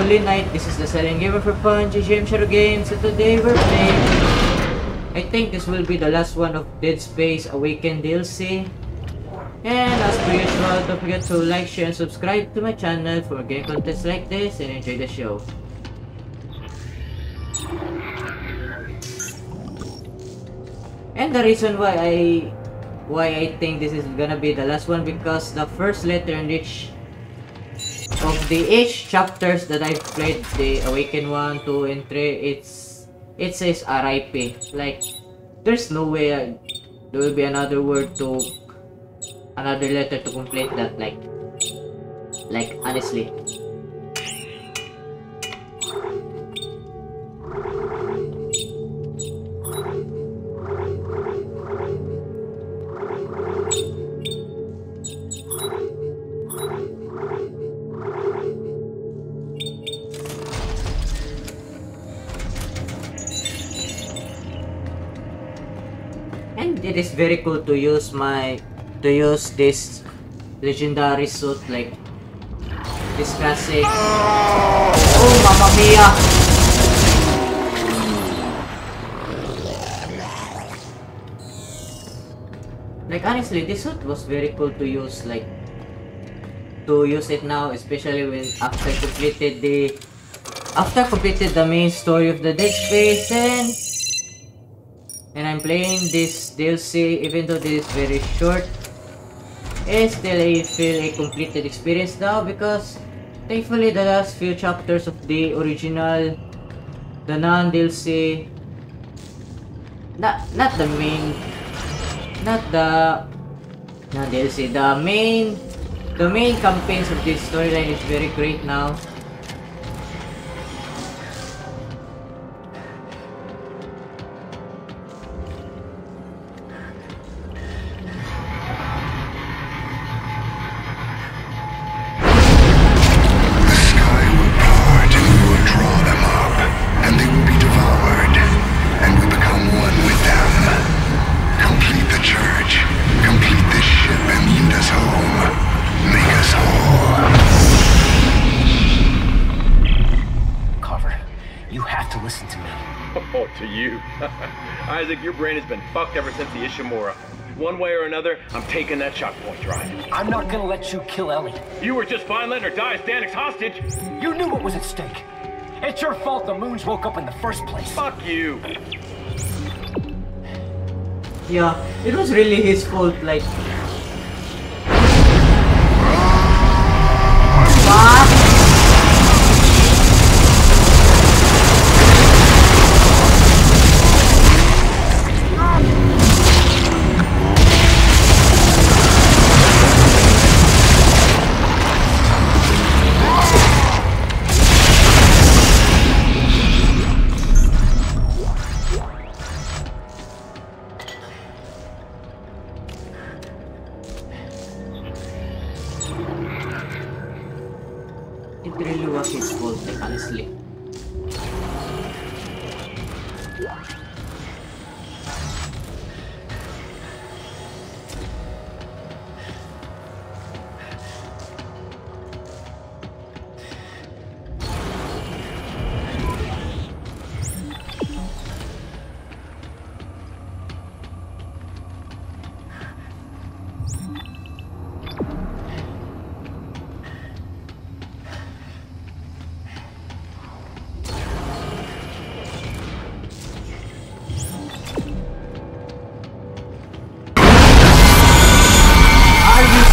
Holy Night. This is the Silent Gamer for Fun, JGM ShadowGames, and today we're playing... I think this will be the last one of Dead Space Awakened DLC. And as per usual, don't forget to like, share, and subscribe to my channel for game contests like this, and enjoy the show. And the reason why I think this is gonna be the last one, because the first letter in each of the chapters that I've played, the Awakened 1, 2, and 3, it says RIP. Like, there's no way there will be another letter to complete that. Like honestly. And it is very cool to use this legendary suit, like this classic. Oh, mamma mia! Like, honestly, this suit was very cool to use, it now, especially when after completed the main story of the Dead Space, and I'm playing this DLC. Even though this is very short, it's still I feel a completed experience now, because thankfully the last few chapters of the original, the non-DLC, not the main, not the non-DLC, the main campaigns of this storyline is very great now. Oh, to you. Isaac, your brain has been fucked ever since the Ishimura. One way or another, I'm taking that shock point drive. I'm not gonna let you kill Ellie. You were just fine letting her die as Danik's hostage. You knew what was at stake. It's your fault the Moons woke up in the first place. Fuck you. Yeah, it was really his fault, like... What? It really was his fault, like, honestly.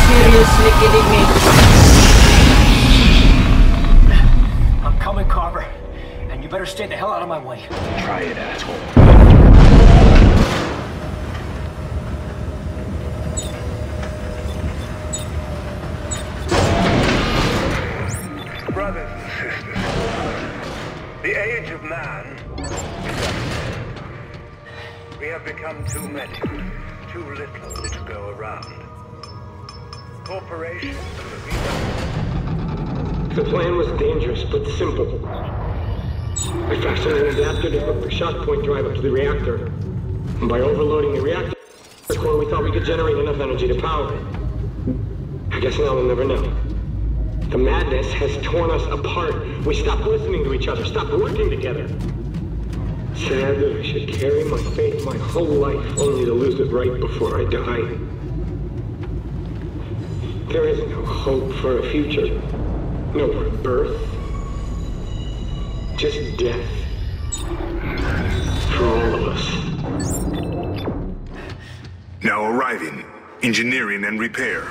Seriously kidding me? I'm coming, Carver. And you better stay the hell out of my way. Try it, asshole. Brothers and sisters, the age of man is up. We have become too many, too little to go around. Corporations The plan was dangerous, but simple. I fastened an adapter to hook the shock point drive up to the reactor. And by overloading the reactor core, we thought we could generate enough energy to power it. I guess now we'll never know. The madness has torn us apart. We stopped listening to each other, stopped working together. Sad that I should carry my faith my whole life only to lose it right before I die. There is no hope for a future. No rebirth. Just death. For all of us. Now arriving. Engineering and repair.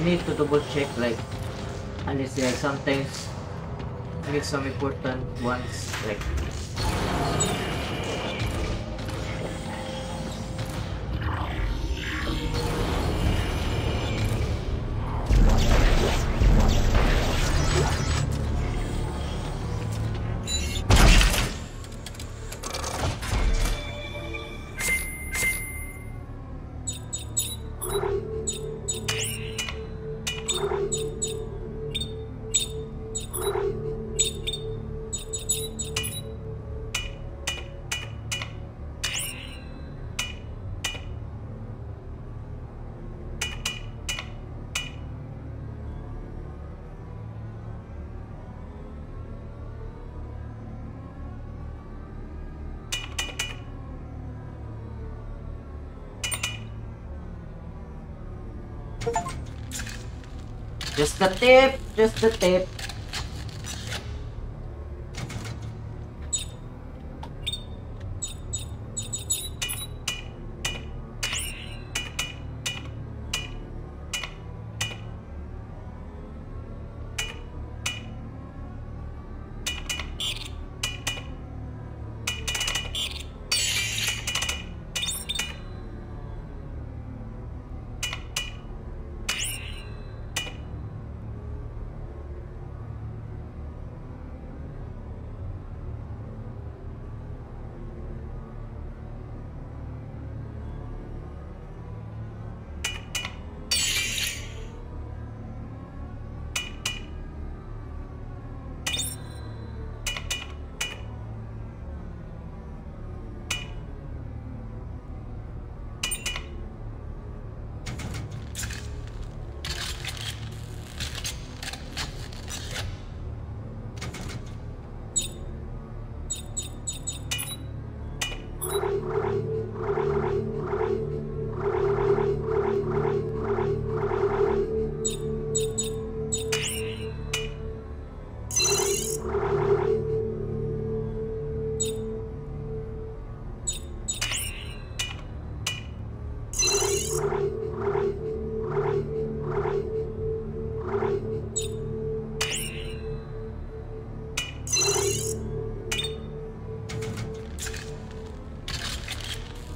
Need to double check, like, honestly, like, sometimes need some important ones, like, just the tip, just the tip.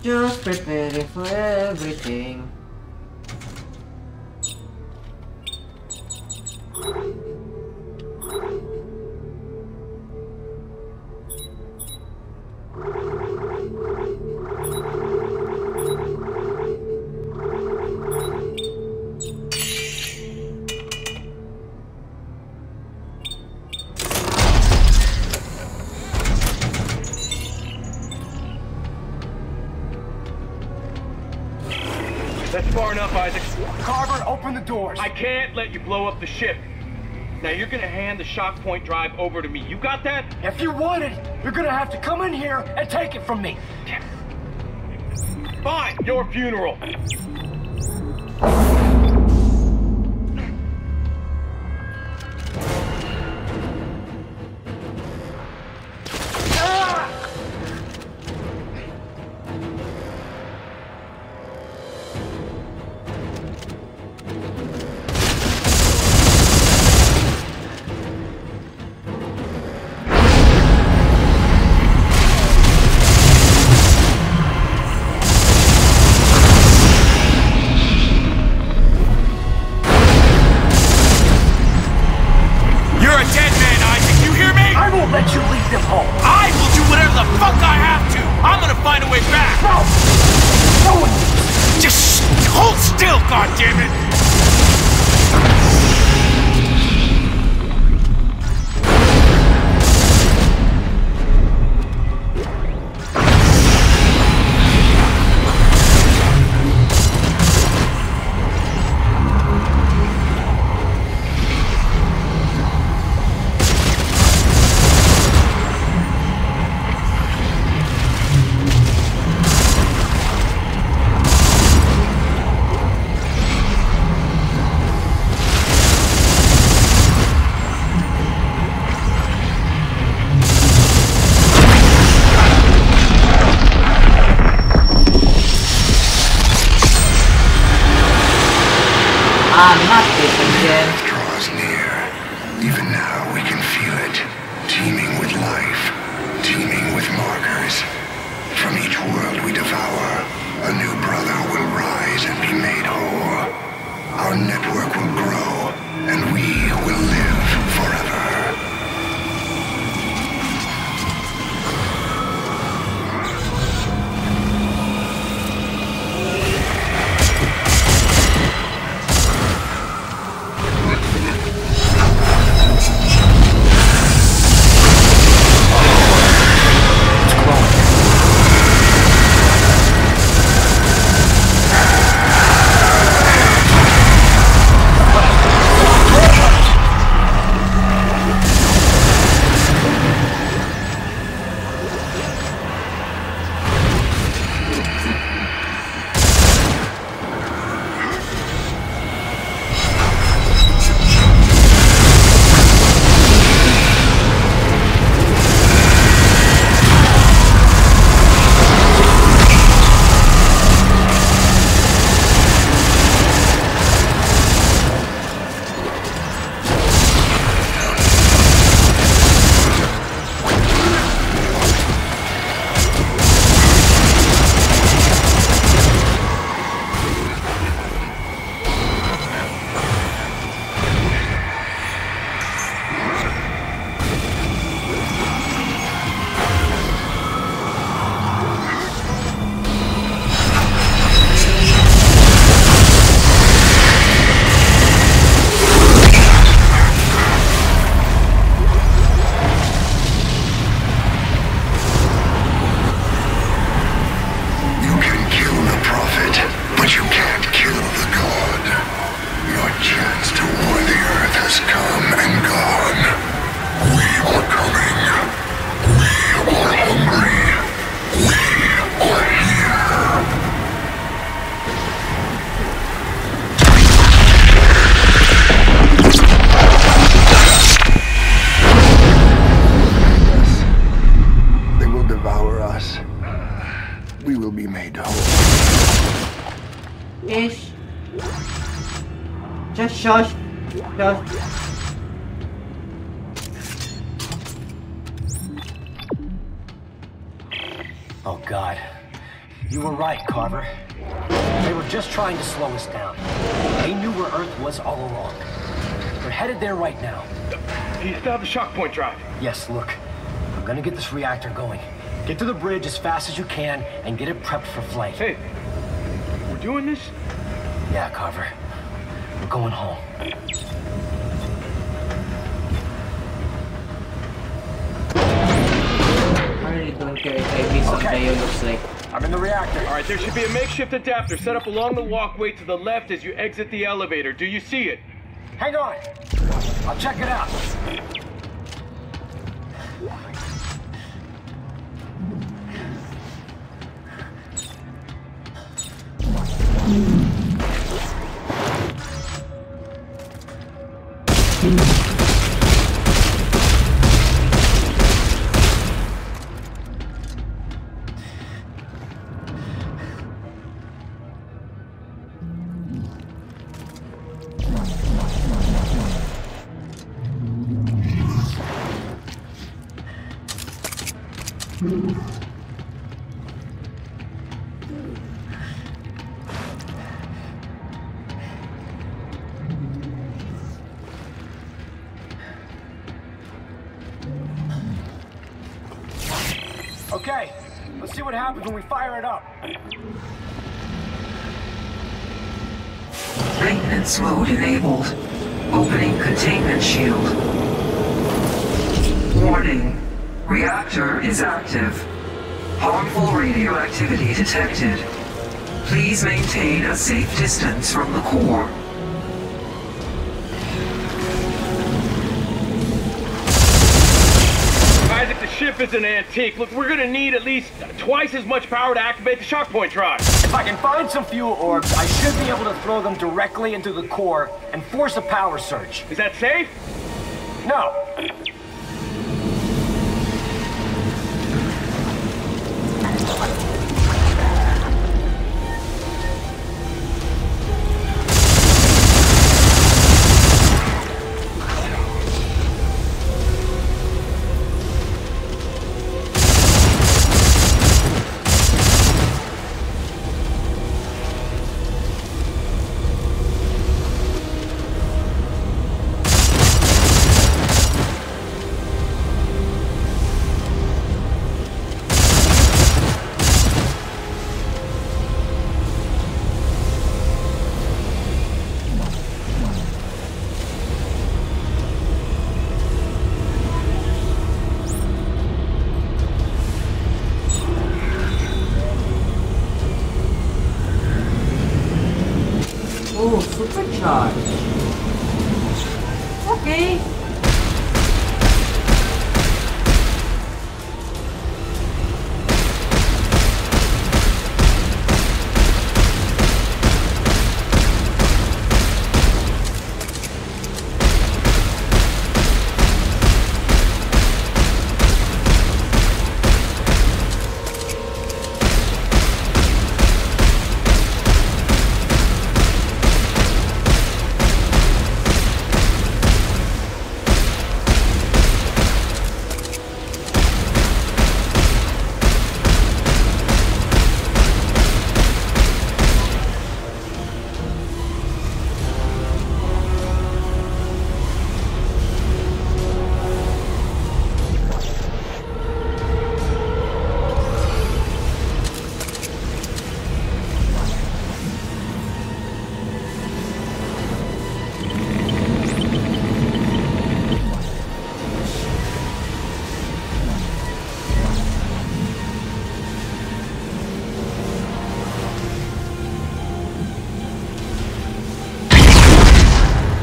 Just preparing for everything. That's far enough, Isaac. Carver, open the doors. I can't let you blow up the ship. Now you're gonna hand the shock point drive over to me. You got that? If you want it, you're gonna have to come in here and take it from me. Fine, your funeral. God damn it! Not this again. Draws near. Even now we can feel it. Teeming with life. Teeming with markers. From each world we devour, a new brother will rise and be made whole. Our network will grow, and we will live forever. Shush. Oh, God. You were right, Carver. They were just trying to slow us down. They knew where Earth was all along. We're headed there right now. You still have the shock point drive? Yes, look. I'm gonna get this reactor going. Get to the bridge as fast as you can and get it prepped for flight. Hey, we're doing this? Yeah, Carver. We're going home. I really don't care if I miss what Dio looks like. I'm in the reactor. All right, there should be a makeshift adapter set up along the walkway to the left as you exit the elevator. Do you see it? Hang on. I'll check it out. Okay, let's see what happens when we fire it up. Maintenance mode enabled. Opening containment shield. Warning. Reactor is active. Harmful radioactivity detected. Please maintain a safe distance from the core. Isaac, the ship is an antique. Look, we're gonna need at least twice as much power to activate the shock point drive. If I can find some fuel orbs, I should be able to throw them directly into the core and force a power surge. Is that safe? No. Oh, supercharge. Okay.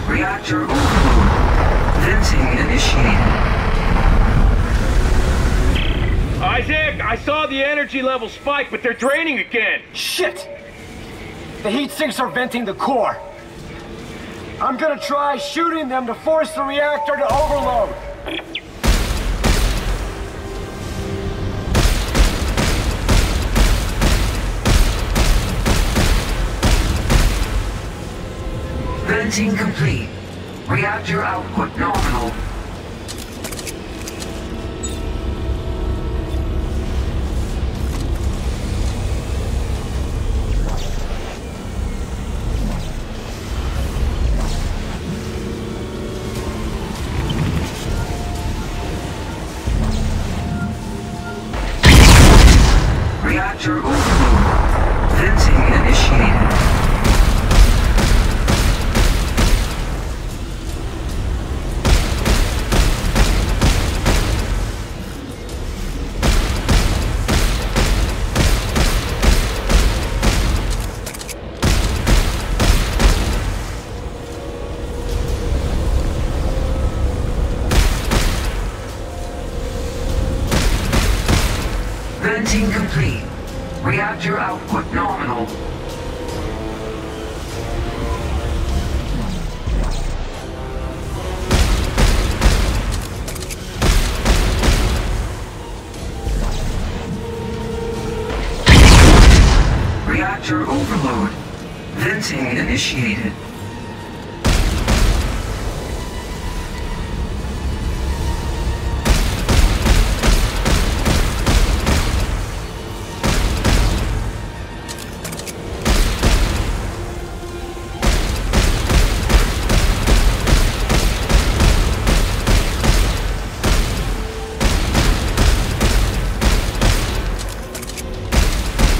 Reactor overload. Venting initiated. Isaac, I saw the energy level spike, but they're draining again. Shit! The heat sinks are venting the core. I'm gonna try shooting them to force the reactor to overload. Venting complete. Reactor output nominal. Reactor overload. Venting initiated. Venting complete. Reactor output nominal. Reactor overload. Venting initiated.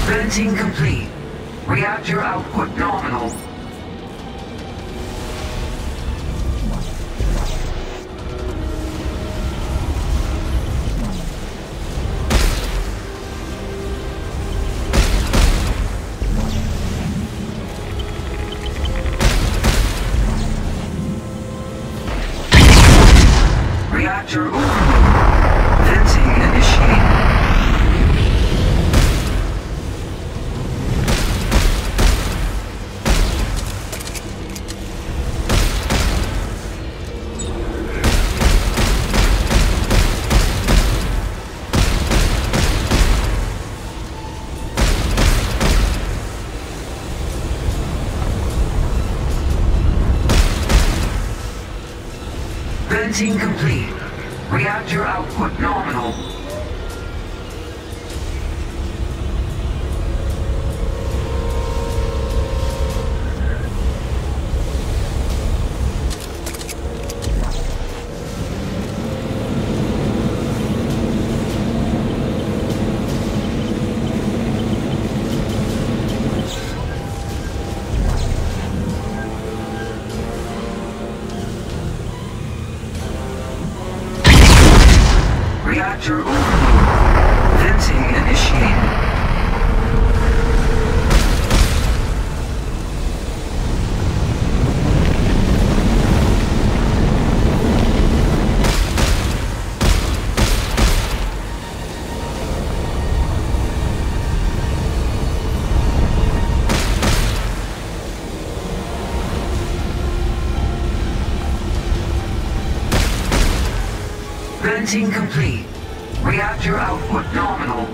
Venting complete. Reactor output nominal. Reactor overload. Venting initiated. Venting complete. Reactor output nominal. Reactor overload. Venting initiated. Venting complete. Reactor output nominal.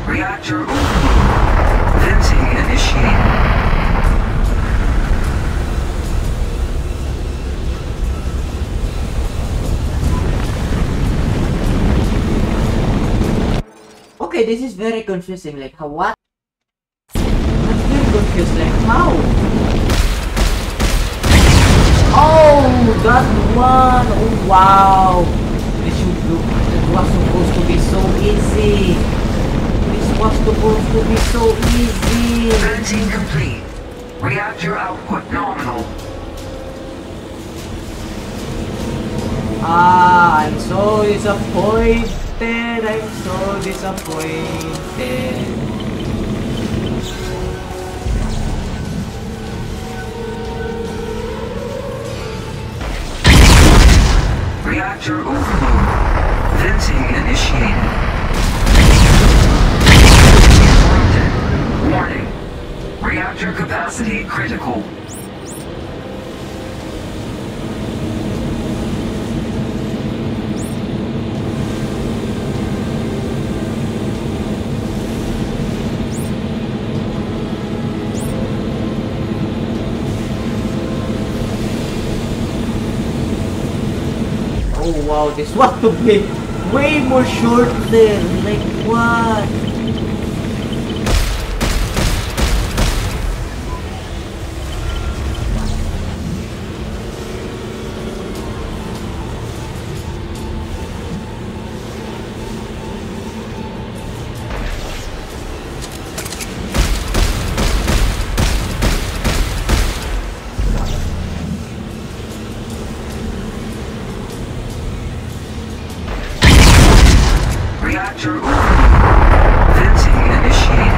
Reactor overload. Venting initiated. Okay, this is very confusing. Like, how what? I'm very confused. Like, how? Oh, that one! Oh, wow! This should look. It was supposed to be so easy. This was supposed to be so easy. Venting complete. Reactor output nominal. Ah, I'm so disappointed. I'm so disappointed. Reactor overload. Venting initiated. Interrupted. Warning. Reactor capacity critical. Oh wow, this was to be way more shorter. Like what? Reactor overload. Venting initiated.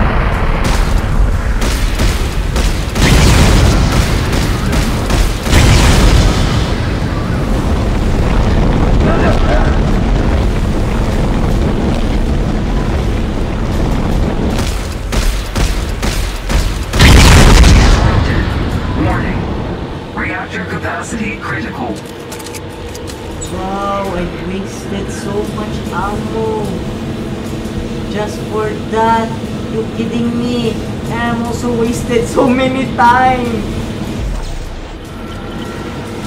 Interrupted. Warning. Reactor capacity critical. Wow, I wasted so much ammo. Just for that. You kidding me? And I'm also wasted so many times.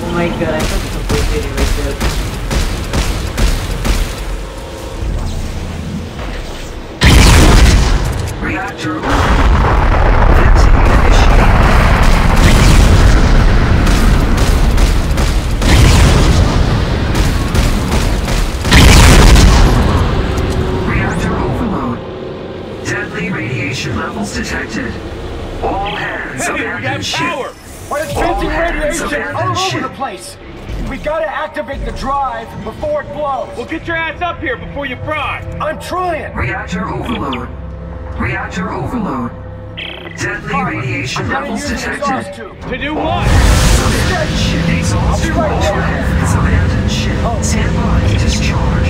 Oh my god, I'm so disappointed anyway. myself. Reactor venting initiated. Reactor overload. Deadly radiation levels detected. All hands Hey, we got abandon ship. power! Why is All venting hands radiation all abandon over ship. the place? We gotta activate the drive before it blows. Well, get your ass up here before you fry! I'm trying. Reactor overload. Reactor overload. Deadly radiation I gotta levels use the exhaust detected. tube. To do what? Abandoned ship exhaust. I'll be right All there. hands abandoned ship. Stand by to discharge.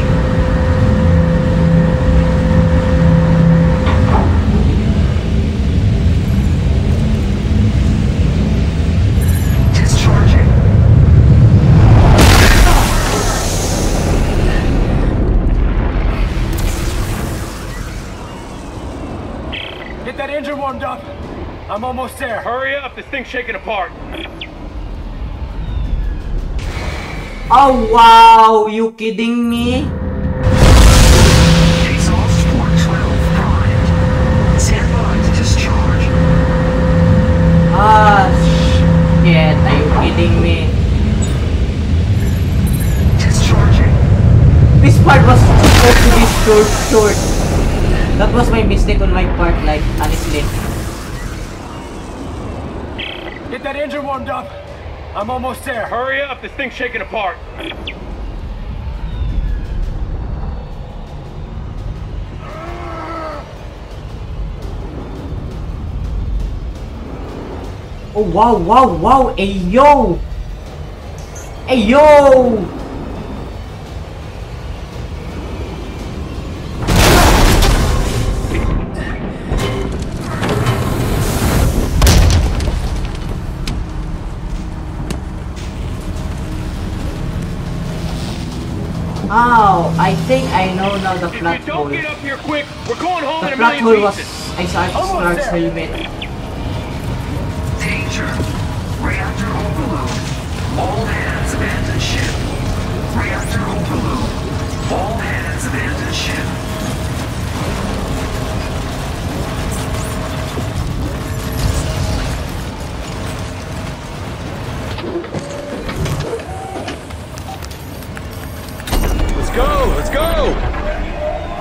Discharging. Get that engine warmed up. I'm almost there. Hurry up, this thing's shaking apart. Oh wow, you kidding me? Exhaust port 12 primed. Stand by to discharge. Ah shit, are you kidding me? Discharging. This part was supposed to be short. That was my mistake on my part, like, honestly. Get that engine warmed up. I'm almost there. Hurry up, this thing's shaking apart. Oh wow, hey yo! Hey yo! Oh, I think I know now the If plot we hole. don't get up here quick, we're going home in The a plot hole million was pieces. Isaac and Carver's helmet. Danger. Reactor overload. All hands abandon ship. Reactor overload. All hands abandon ship. Let's go!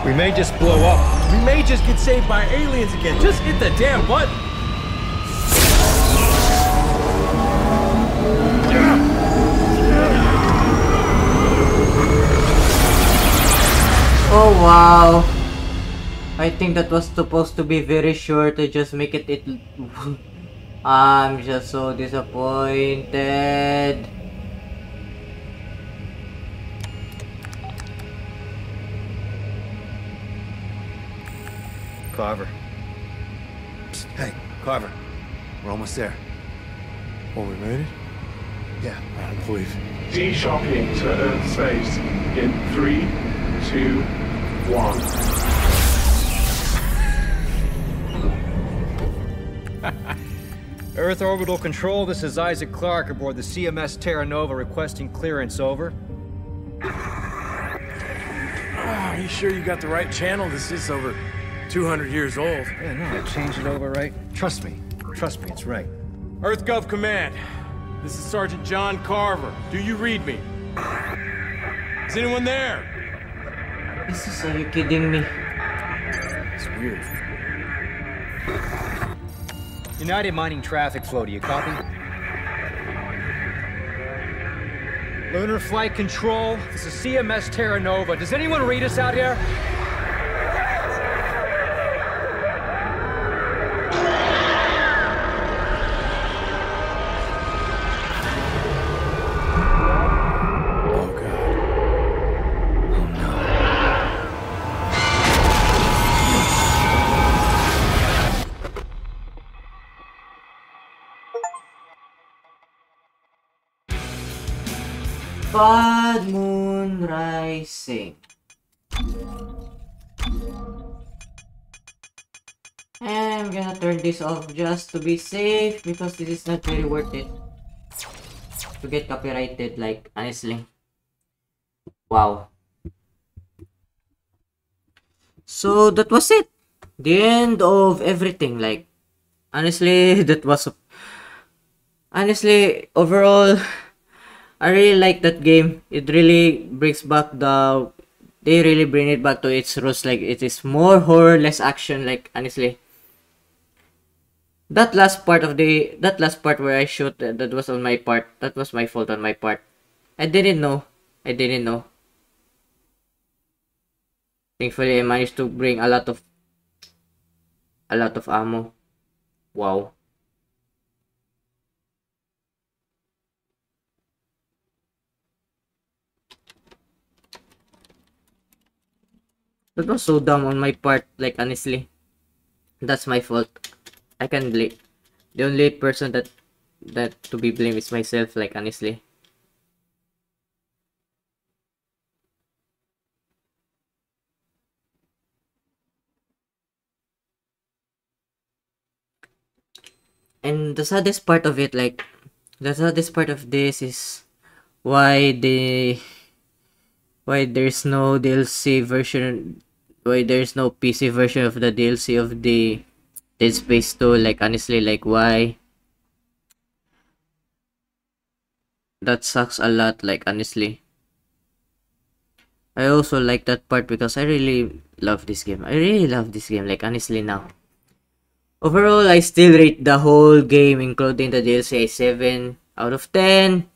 We may just blow up. We may just get saved by aliens again. Just hit the damn button. Oh wow. I think that was supposed to be very short to just make it I'm just so disappointed. Carver. Psst, hey, Carver. We're almost there. Oh, we made it? Yeah. I don't believe. D-shopping to Earth space in 3, 2, 1. Earth Orbital Control, this is Isaac Clarke aboard the CMS Terra Nova requesting clearance, over. Are you sure you got the right channel? This is over 200 years old. Yeah, no, I changed it over, right? Trust me, it's right. Earth Gov Command. This is Sergeant John Carver. Do you read me? Is anyone there? Are you kidding me? It's weird. United Mining Traffic Flow, do you copy? Lunar Flight Control, this is CMS Terra Nova. Does anyone read us out here? Oh, God. Bad Moon Rising. And I'm gonna turn this off just to be safe because this is not very worth it to get copyrighted, like, honestly. Wow. So that was it. The end of everything. Like, honestly, that was honestly overall. I really like that game. It really brings back the. They really bring it back to its roots. Like, it is more horror, less action. Like, honestly, that last part where I shoot, that was on my part. That was my fault on my part. I didn't know. I didn't know. Thankfully, I managed to bring a lot of ammo. Wow. That was so dumb on my part. Like, honestly, that's my fault. I can blame. The only person that to be blamed is myself. Like, honestly. And the saddest part of it, like, the saddest part of this is why the why there's no DLC version, why there's no PC version of the DLC of the Dead Space 2. Like, honestly, like, why? That sucks a lot. Like, honestly, I also like that part because I really love this game. I really love this game. Like, honestly, now. Overall, I still rate the whole game, including the DLC, a 7 out of 10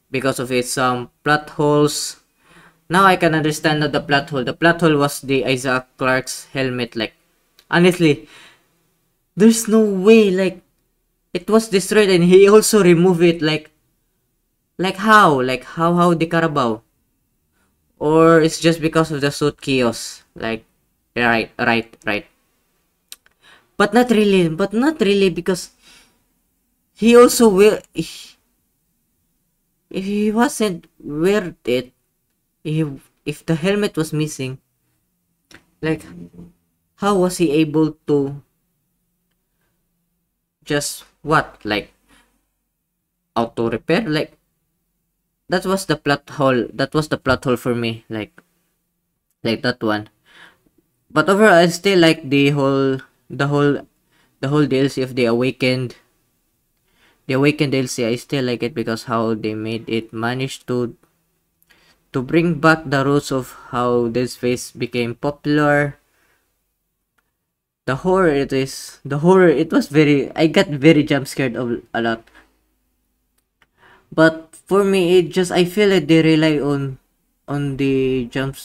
because of its plot holes. Now I can understand that the plot hole. The plot hole was the Isaac Clarke's helmet. Like, honestly, there's no way. Like, it was destroyed and he also removed it. Like how? Like how the Carabao? Or it's just because of the suit chaos? Like, right. But not really because he also will. If he wasn't worth it, if the helmet was missing, like, how was he able to just what, like, auto repair? Like, that was the plot hole. That was the plot hole for me. Like that one. But overall, I still like the whole DLC of the Awakened. The Awakened DLC, I still like it because how they made it managed to bring back the roots of how this face became popular. The horror, it was very, I got very jump scared of a lot. But for me, I feel like they rely on the jump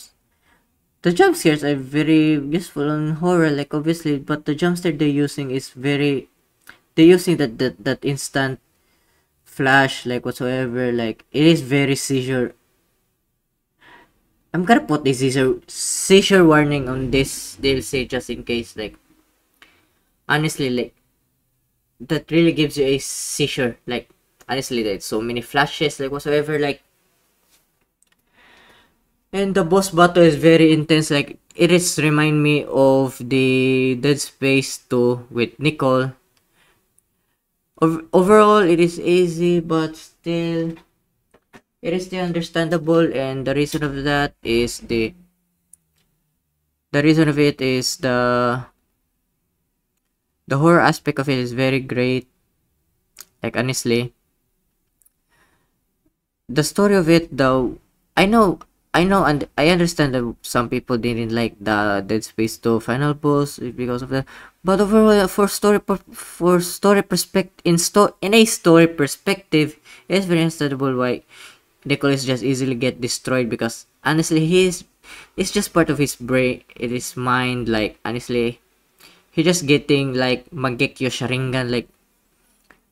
scares are very useful on horror, like, obviously, but the jump scare they're using is very, they're using that instant flash, like, whatsoever. Like, it is very seizure. I'm gonna put the seizure warning on this DLC just in case. Like, honestly, like, that really gives you a seizure. Like, honestly, there's so many flashes, like, whatsoever. Like, and the boss battle is very intense. Like, it is remind me of the Dead Space 2 with Nicole. Overall, it is easy, but still, it is still understandable. And the reason of that is the reason of it is the horror aspect of it is very great. Like, honestly, the story of it, though, I know, and I understand that some people didn't like the Dead Space 2 final boss because of that. But overall, for story perspective, in a story perspective, it's very understandable why Nicholas just easily get destroyed, because honestly, it's just part of his brain, it is mind. Like, honestly, he just getting like Mangekyo Sharingan. Like,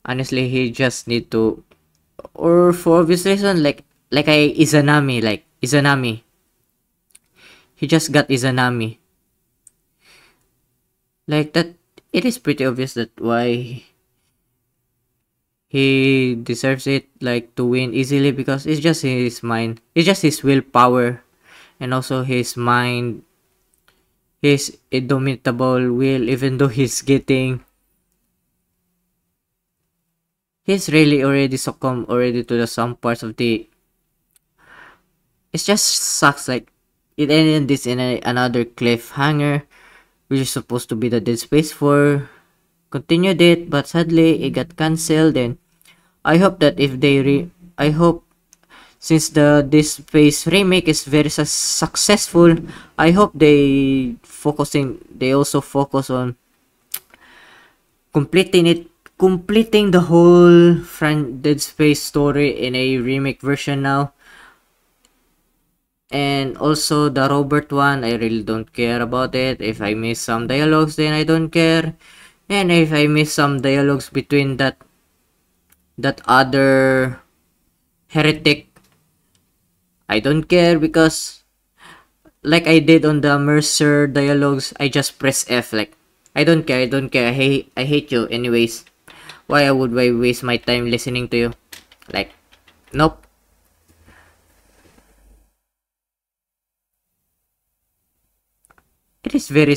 honestly, he just need to, or for obvious reason, like I Izanami, like Izanami. He just got Izanami. Like that, it is pretty obvious that why he deserves it, like, to win easily, because it's just his mind. It's just his willpower, and also his mind, his indomitable will. Even though he's really already succumbed already to the some parts of the it just sucks. Like it ended this in another cliffhanger, which is supposed to be the Dead Space 4. Continued it, but sadly it got cancelled. And I hope that if they I hope since the Dead Space remake is very successful, I hope they also focus on completing the whole Dead Space story in a remake version now. And also the Robert one, I really don't care about it. If I miss some dialogues, then I don't care. And if I miss some dialogues between that other heretic, I don't care, because like I did on the Mercer dialogues, I just press F. Like I don't care. I hate you anyways. Why would I waste my time listening to you? Like, nope. It is very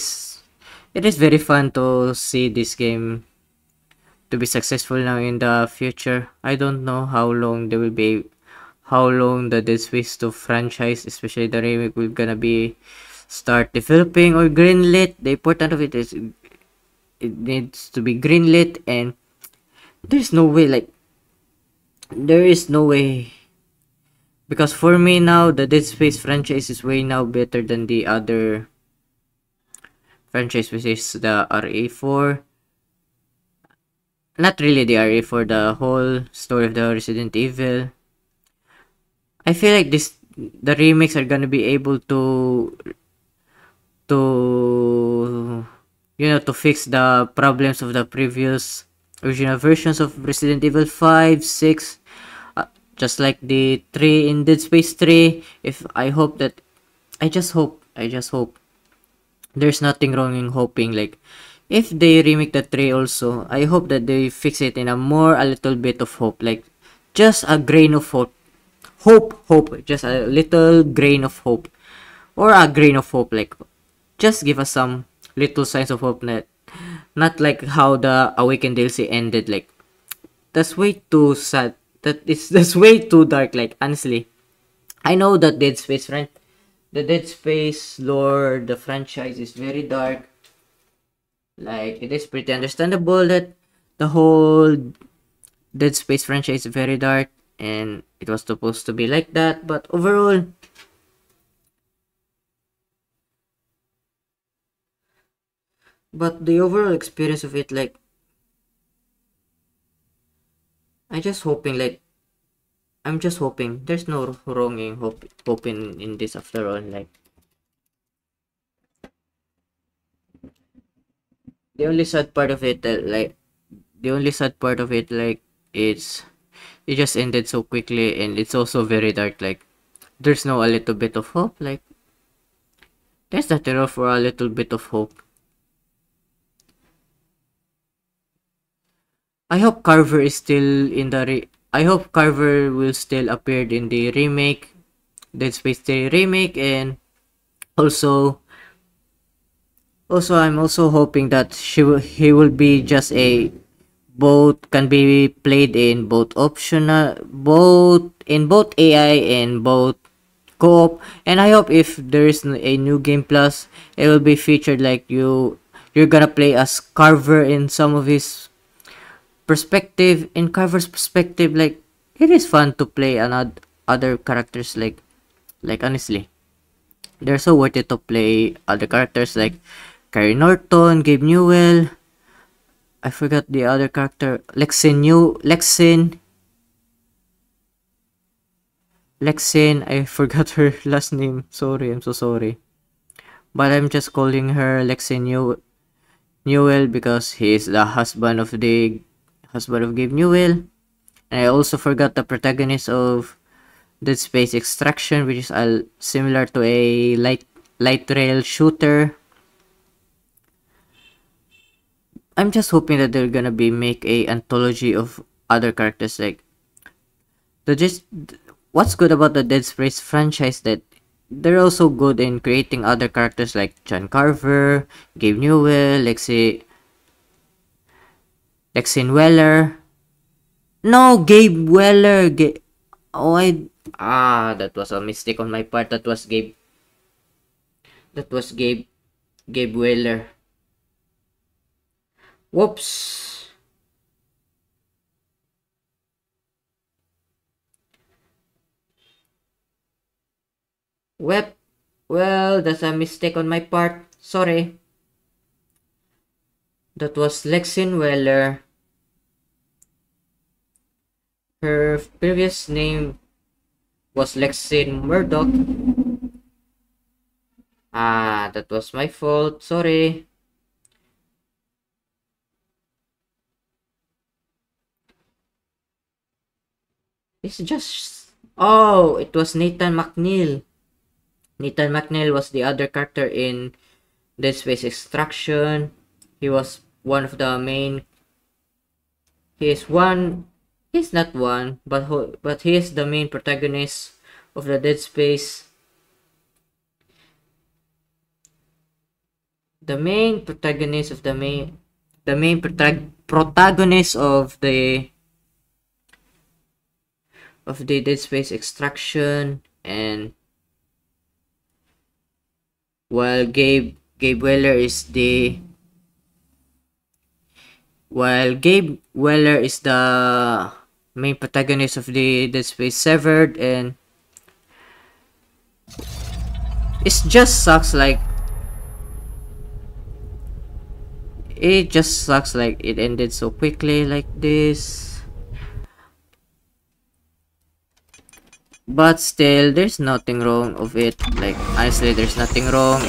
fun to see this game to be successful now in the future. I don't know how long the Dead Space 2 franchise, especially the remake, will gonna be start developing or greenlit. The important of it is it needs to be greenlit, and there is no way, because for me now the Dead Space franchise is way now better than the other franchise, which is the RE4. Not really the RE4, the whole story of the Resident Evil. I feel like the remakes are gonna be able to fix the problems of the previous original versions of Resident Evil 5, 6, just like the 3 in Dead Space 3. I just hope there's nothing wrong in hoping. Like if they remake the 3 also, I hope that they fix it in a little bit of hope, like just a grain of hope, just a little grain of hope, or a grain of hope. Like just give us some little signs of hope, not like how the Awakened DLC ended. Like that's way too sad. That's way too dark. Like honestly, I know that the Dead Space lore, the franchise is very dark. Like it is pretty understandable that the whole Dead Space franchise is very dark, and it was supposed to be like that, but the overall experience of it, like I'm just hoping there's no wrong in hoping in this after all. Like the only sad part of it, it's it just ended so quickly, and it's also very dark. Like there's no a little bit of hope. Like there's nothing wrong for a little bit of hope. I hope Carver is still in the I hope Carver will still appear in the remake, Dead Space 3 remake, and also I'm also hoping that he will be just a both can be played in both AI and both co-op. And I hope if there is a new game plus, it will be featured like you're gonna play as Carver in some of his perspective. In Carver's perspective, like it is fun to play other characters. Like honestly, they're so worth it to play other characters like Carrie Norton, Gabe Newell. I forgot the other character, Lexin. I forgot her last name. Sorry, I'm so sorry. But I'm just calling her Lexin Newell because he is the husband of Gabe Newell. And I also forgot the protagonist of Dead Space Extraction, which is similar to a light rail shooter. I'm just hoping that they're gonna make a anthology of other characters. Like what's good about the Dead Space franchise, that they're also good in creating other characters like John Carver, Gabe Newell, Lexin Weller. No, Gabe Weller. Ah, that was a mistake on my part. That was Gabe. Gabe Weller. Whoops. Well, that's a mistake on my part. Sorry. That was Lexin Weller. Her previous name was Lexin Murdoch. Ah, that was my fault. Sorry. It's just... Oh, it was Nathan McNeil. Nathan McNeil was the other character in Dead Space Extraction. He was one of the main... He's not one, but he is the main protagonist of the Dead Space. The main protagonist of protagonist of the Dead Space Extraction. And while Gabe Weller is the main protagonist of the Dead Space Severed, and it just sucks like it ended so quickly like this. But still, there's nothing wrong of it. Like, honestly, there's nothing wrong.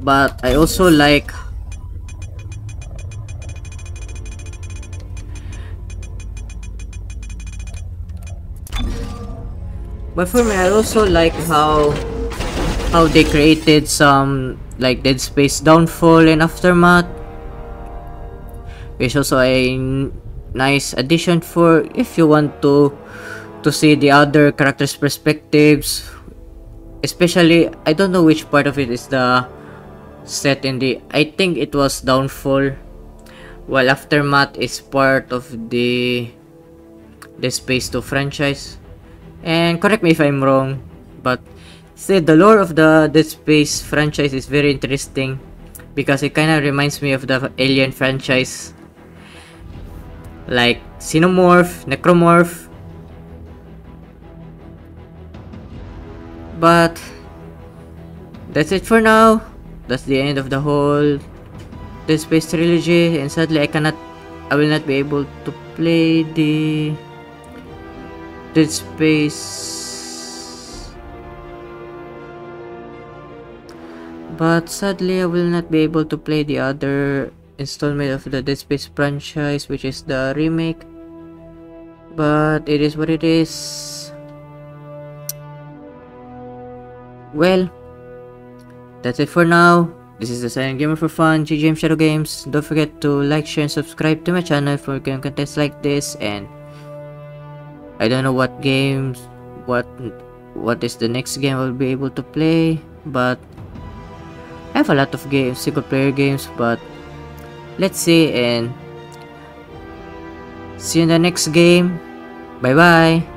But I also like I also like how they created some like Dead Space Downfall and Aftermath, which is also a nice addition for if you want to see the other characters' perspectives. Especially, I don't know which part of it is the set in the... I think it was Downfall, while Aftermath is part of the Space 2 franchise. And correct me if I'm wrong, but still, the lore of the Dead Space franchise is very interesting because it kind of reminds me of the Alien franchise, like Xenomorph, Necromorph. But that's it for now. That's the end of the whole Dead Space trilogy, and sadly I will not be able to play the Dead Space. But sadly, I will not be able to play the other installment of the Dead Space franchise, which is the remake. But it is what it is. Well, that's it for now. This is the Silent Gamer for Fun, JGM ShadowGames. Don't forget to like, share, and subscribe to my channel for game contents like this. And I don't know what games, what is the next game I'll be able to play, but I have a lot of games, single player games, but let's see, and see you in the next game. Bye bye.